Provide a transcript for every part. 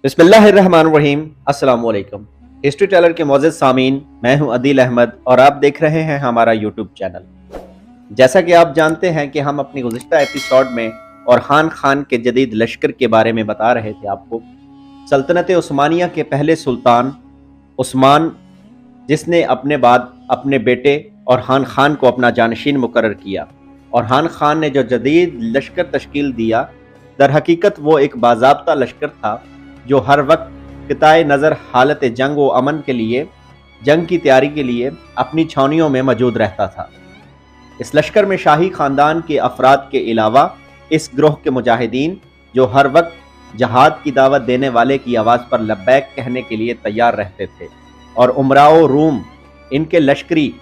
बिस्मिल्लाहिर्रहमानिर्रहीम। अस्सलाम वालेकुम। हिस्ट्री टेलर के मोअज़्ज़िज़ सामीन, मैं हूं अदील अहमद और आप देख रहे हैं हमारा यूट्यूब चैनल। जैसा कि आप जानते हैं कि हम अपनी गुज़िश्ता एपिसोड में औरहान खान के जदीद लश्कर के बारे में बता रहे थे आपको। सल्तनत उस्मानिया के पहले सुल्तान उस्मान, जिसने अपने बाद अपने बेटे औरहान खान को अपना जानशीन मुकर्रर किया। औरहान खान ने जो जदीद लश्कर तश्कील दिया, दर हकीकत वो एक बाज़ाब्ता लश्कर था जो हर वक्त क़िताए नज़र हालत जंग व अमन के लिए, जंग की तैयारी के लिए अपनी छावनियों में मौजूद रहता था। इस लश्कर में शाही ख़ानदान के अफराद के अलावा इस ग्रोह के मुजाहिदीन, जो हर वक्त जहाद की दावत देने वाले की आवाज़ पर लब्बैक कहने के लिए तैयार रहते थे, और उमराओ रूम, इनके लश्करी,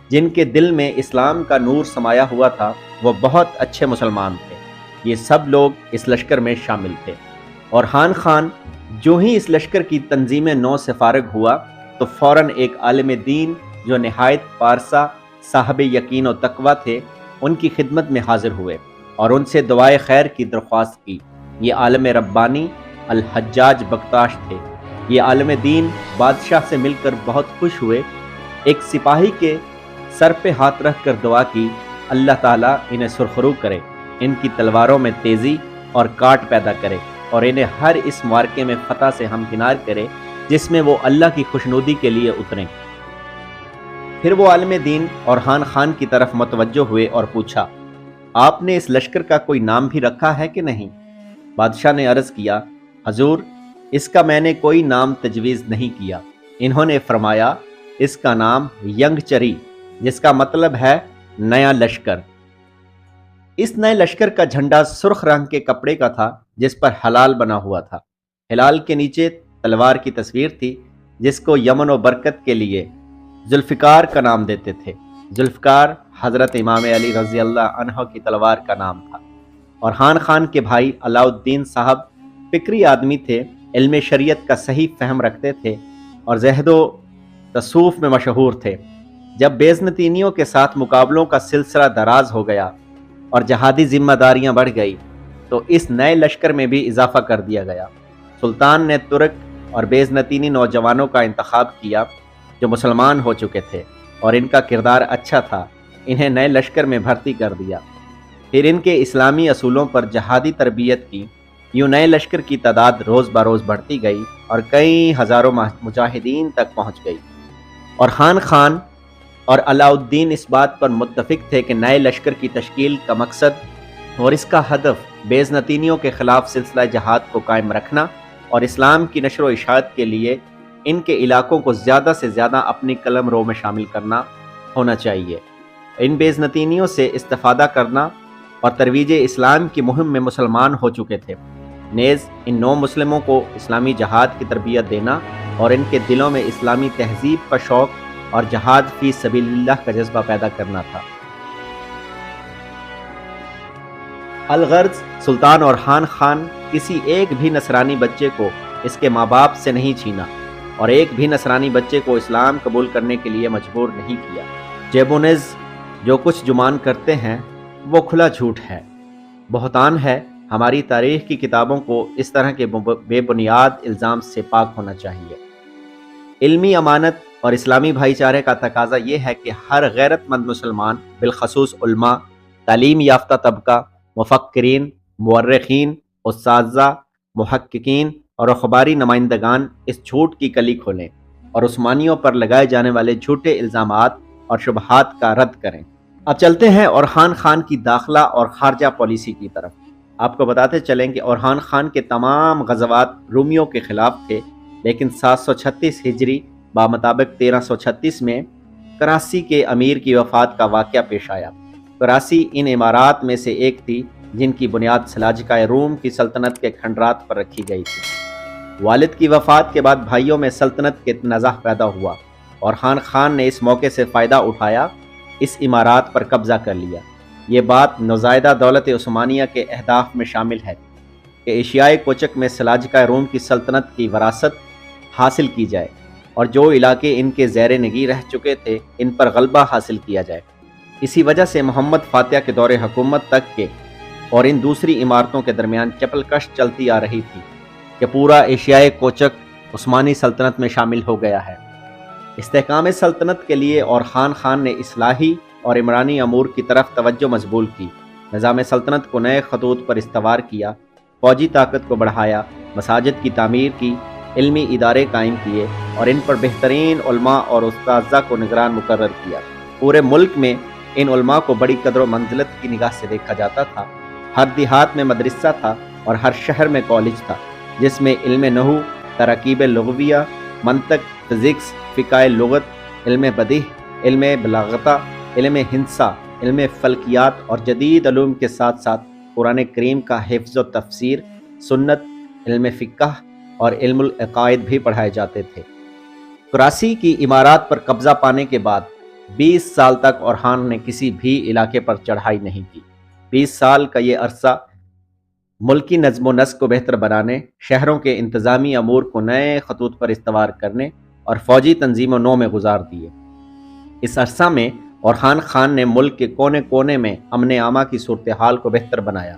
जिनके दिल में इस्लाम का नूर समाया हुआ था, वो बहुत अच्छे मुसलमान थे। ये सब लोग इस लश्कर में शामिल थे। औरहान खान जो ही इस लश्कर की तंजीम नौ से फारग हुआ तो फ़ौरन एक आलिम दीन जो नहायत पारसा, साहब यकीन और तकवा थे, उनकी खिदमत में हाजिर हुए और उनसे दुआए खैर की दरख्वास्त की। ये आलिम रब्बानी अल हज्जाज बख्ताश थे। ये आलिम दीन बादशाह से मिलकर बहुत खुश हुए। एक सिपाही के सर पे हाथ रख कर दुआ की, अल्लाह ताला इन्हें सुरखरू करे, इनकी तलवारों में तेज़ी और काट पैदा करे और इन्हें हर इस मार्के में फतह से हमकिनार करे जिसमें वो अल्लाह की खुशनुदी के लिए उतरें। फिर वो आलिम दीन औरहान खान की तरफ मुतवज्जो हुए और पूछा, आपने इस लश्कर का कोई नाम भी रखा है कि नहीं? बादशाह ने अर्ज़ किया, हजूर, इसका मैंने कोई नाम तजवीज़ नहीं किया। इन्होंने फरमाया, इसका नाम यंगचरी, जिसका मतलब है नया लश्कर। इस नए लश्कर का झंडा सुर्ख रंग के कपड़े का था जिस पर हलाल बना हुआ था। हिलाल के नीचे तलवार की तस्वीर थी जिसको यमन व बरकत के लिए जुल्फ़िकार का नाम देते थे। जुल्फ़िकार हज़रत इमाम अली रज़ी अल्लाह अन्हु की तलवार का नाम था। औरहान खान के भाई अलाउद्दीन साहब फ़िक्री आदमी थे, इल्म शरीयत का सही फहम रखते थे और ज़हदो तसूफ़ में मशहूर थे। जब बेज़नतीनियों के साथ मुकाबलों का सिलसिला दराज हो गया और जहादी जिम्मेदारियां बढ़ गई तो इस नए लश्कर में भी इजाफा कर दिया गया। सुल्तान ने तुर्क और बेज़नतीनी नौजवानों का इंतखाब किया जो मुसलमान हो चुके थे और इनका किरदार अच्छा था। इन्हें नए लश्कर में भर्ती कर दिया। फिर इनके इस्लामी असूलों पर जहादी तरबियत की। यूँ नए लश्कर की तादाद रोज़ बरोज़ बढ़ती गई और कई हज़ारों मुजाहिदीन तक पहुँच गई। औरहान खान और अलाउद्दीन इस बात पर मुत्तफिक थे कि नए लश्कर की तश्कील का मकसद और इसका हदफ बेज़नतीनियों के ख़िलाफ़ सिलसिला जहाद को कायम रखना और इस्लाम की नशर व इशाअत के लिए इनके इलाकों को ज़्यादा से ज़्यादा अपनी कलम रो में शामिल करना होना चाहिए। इन बेज़नतीनियों से इस्तिफ़ादा करना और तरवीज इस्लाम की मुहिम में मुसलमान हो चुके थे। नेज़ इन नौ मुस्लिमों को इस्लामी जहाद की तरबियत देना और इनके दिलों में इस्लामी तहज़ीब का शौक़ और जहाद फी सबीलिल्लाह का जज्बा पैदा करना था। अलगर्ज सुल्तान औरहान खान किसी एक भी नसरानी बच्चे को इसके माँ बाप से नहीं छीना और एक भी नसरानी बच्चे को इस्लाम कबूल करने के लिए मजबूर नहीं किया। जेबुनिज़ जो कुछ जुमान करते हैं वो खुला झूठ है, बहतान है। हमारी तारीख़ की किताबों को इस तरह के बेबुनियाद इल्ज़ाम से पाक होना चाहिए। इल्मी अमानत और इस्लामी भाईचारे का तकाजा ये है कि हर गैरतमंद मुसलमान, बिलखसूस उल्मा, तालीम याफ्ता तबका, मुफक्किरीन, मुअर्रिखीन, उस्ताज़ा, मुहक्किकीन और अखबारी नुमाइंदगान इस झूठ की कली खोलें और उस्मानियों पर लगाए जाने वाले झूठे इल्ज़ामात और शुबहात का रद्द करें। अब चलते हैं औरहान खान की दाखिला और खारजा पॉलिसी की तरफ। आपको बताते चलें कि औरहान खान के तमाम गज़वात रूमियों के ख़िलाफ़ थे, लेकिन 736 हिजरी बामताबिक 1336 में कराची के अमीर की वफ़ात का वाक़या पेश आया। कराची इन इमारात में से एक थी जिनकी बुनियाद सलाजिका रूम की सल्तनत के खंडरात पर रखी गई थी। वालिद की वफ़ात के बाद भाइयों में सल्तनत के तनाज़ा पैदा हुआ। औरहान खान ने इस मौके से फ़ायदा उठाया, इस इमारात पर कब्ज़ा कर लिया। ये बात नुज़ायदा दौलत उस्मानिया के अहदाफ में शामिल है कि एशियाई कोचक में सलाजिका रूम की सल्तनत की वरासत हासिल की जाए और जो इलाके इनके ज़ैर निगी रह चुके थे इन पर गलबा हासिल किया जाए। इसी वजह से मोहम्मद फातिहा के दौरे हुकूमत तक के और इन दूसरी इमारतों के दरमियान चपलकश चलती आ रही थी। کہ پورا ایشیائی کوچک عثمانی سلطنت میں شامل ہو گیا ہے۔ استحکام سلطنت کے لیے اورحان خان نے اصلاحی اور عمرانی امور کی طرف توجہ مضبوط کی، نظام سلطنت کو نئے خطوط پر استوار کیا، فوجی طاقت کو بڑھایا، مساجد کی تعمیر کی، علمی ادارے قائم کیے اور ان پر بہترین علماء اور اساتذہ کو نگران مقرر کیا۔ پورے ملک میں ان علماء کو بڑی قدر و منزلت کی نگاہ سے دیکھا جاتا تھا۔ ہر دیہات میں مدرسہ تھا اور ہر شہر میں کالج تھا، جس میں علم نحو، تراکیب لغویہ، منطق، فزکس، فقہ لغت، علم بدیہہ، علم بلاغہ، علم ہندسہ، علم فلکیات اور جدید علوم کے ساتھ ساتھ قرآن کریم کا حفظ و تفسیر، سنت، علم فقہ اور علم العقائد بھی پڑھائے جاتے تھے۔ کراسی کی عمارات پر قبضہ پانے کے بعد 20 سال تک اورحان نے کسی بھی علاقے پر چڑھائی نہیں کی۔ 20 سال کا یہ عرصہ ملکی نظم و نسق کو بہتر بنانے، شہروں کے انتظامی امور کو نئے خطوط پر استوار کرنے اور فوجی تنظیم و نو میں گزار دیے۔ اس عرصہ میں اورحان خان نے ملک کے کونے کونے میں امن عامہ کی صورتحال کو بہتر بنایا،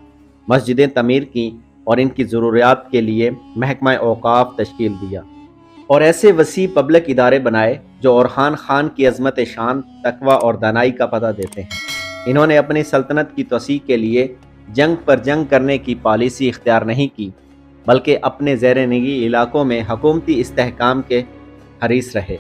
مسجدیں تعمیر کیں اور ان کی ضروریات کے لیے محکمہ اوقاف تشکیل دیا اور ایسے وسیع پبلک ادارے بنائے جو اورحان خان کی عظمت شان، تقوی اور دانائی کا پتہ دیتے ہیں۔ انہوں نے اپنی سلطنت کی توسیع کے لیے جنگ پر جنگ کرنے کی پالیسی اختیار نہیں کی، بلکہ اپنے زیر نگی علاقوں میں حکومتی استحکام کے حریص رہے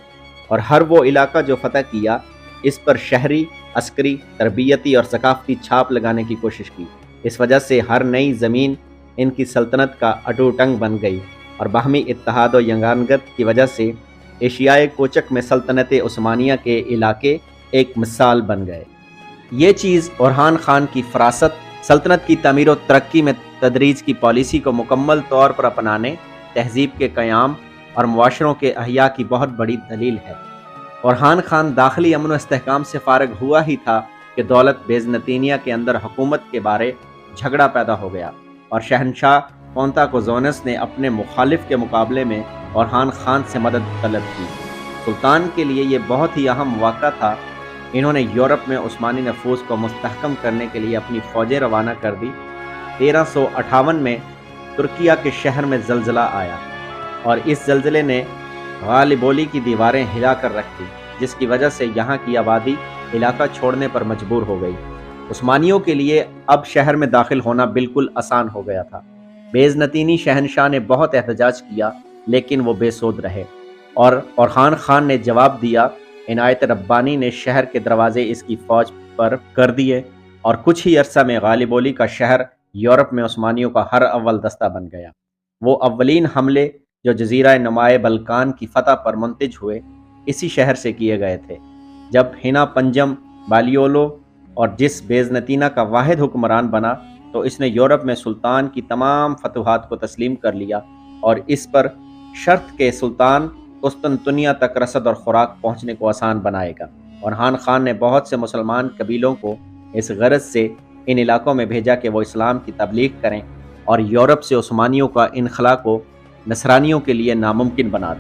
اور ہر وہ علاقہ جو فتح کیا اس پر شہری، عسکری، تربیتی اور ثقافتی چھاپ لگانے کی کوشش کی۔ اس وجہ سے ہر نئی زمین ان کی سلطنت کا اٹوٹ انگ بن گئی اور باہمی اتحاد و یگانگت کی وجہ سے ایشیائی کوچک میں سلطنت عثمانیہ کے علاقے ایک مثال بن گئے۔ یہ چیز اورحان خان کی فراست، سلطنت کی تعمیر و ترقی میں تدریج کی پالیسی کو مکمل طور پر اپنانے، تہذیب کے قیام اور معاشروں کے احیاء کی بہت بڑی دلیل ہے۔ اورحان خان داخلی امن و استحکام سے فارغ ہوا ہی تھا کہ دولت بیزنطینیہ کے اندر حکومت کے بارے جھگڑا پیدا ہو گیا اور شہنشاہ پونتاکوزونس نے اپنے مخالف کے مقابلے میں اورحان خان سے مدد طلب کی۔ سلطان کے لیے یہ بہت ہی اہم واقعہ تھا۔ انہوں نے یورپ میں عثمانی نفوذ کو مستحکم کرنے کے لیے اپنی فوجیں روانہ کر دی۔ 1358 میں ترکیہ کے شہر میں زلزلہ آیا اور اس زلزلے نے غالبولی کی دیواریں ہلا کر رکھ دی، جس کی وجہ سے یہاں کی آبادی علاقہ چھوڑنے پر مجبور ہو گئی۔ عثمانیوں کے لیے اب شہر میں داخل ہونا بالکل آسان ہو گیا تھا۔ بیزنطینی شہنشاہ نے بہت احتجاج کیا لیکن وہ بے سود رہے اور اورحان خان نے جواب دیا۔ عنایت ربانی نے شہر کے دروازے اس کی فوج پر کر دیے اور کچھ ہی عرصہ میں غالبولی کا شہر یورپ میں عثمانیوں کا ہر اول دستہ بن گیا۔ وہ اولین حملے جو جزیرہ نمائے بلقان کی فتح پر منتج ہوئے اسی شہر سے کیے گئے تھے، جب ہینا پنجم بالیولو اور جس بیزنطینہ کا واحد حکمران بنا تو اس نے یورپ میں سلطان کی تمام فتوحات کو تسلیم کر لیا اور اس پر شرط کہ سلطان قسطنطنیہ تک رسد اور خوراک پہنچنے کو آسان بنائے گا۔ اورحان خان نے بہت سے مسلمان قبیلوں کو اس غرض سے ان علاقوں میں بھیجا کہ وہ اسلام کی تبلیغ کریں اور یورپ سے عثمانیوں کا انخلا کو نصرانیوں کے لیے ناممکن بنا دیں۔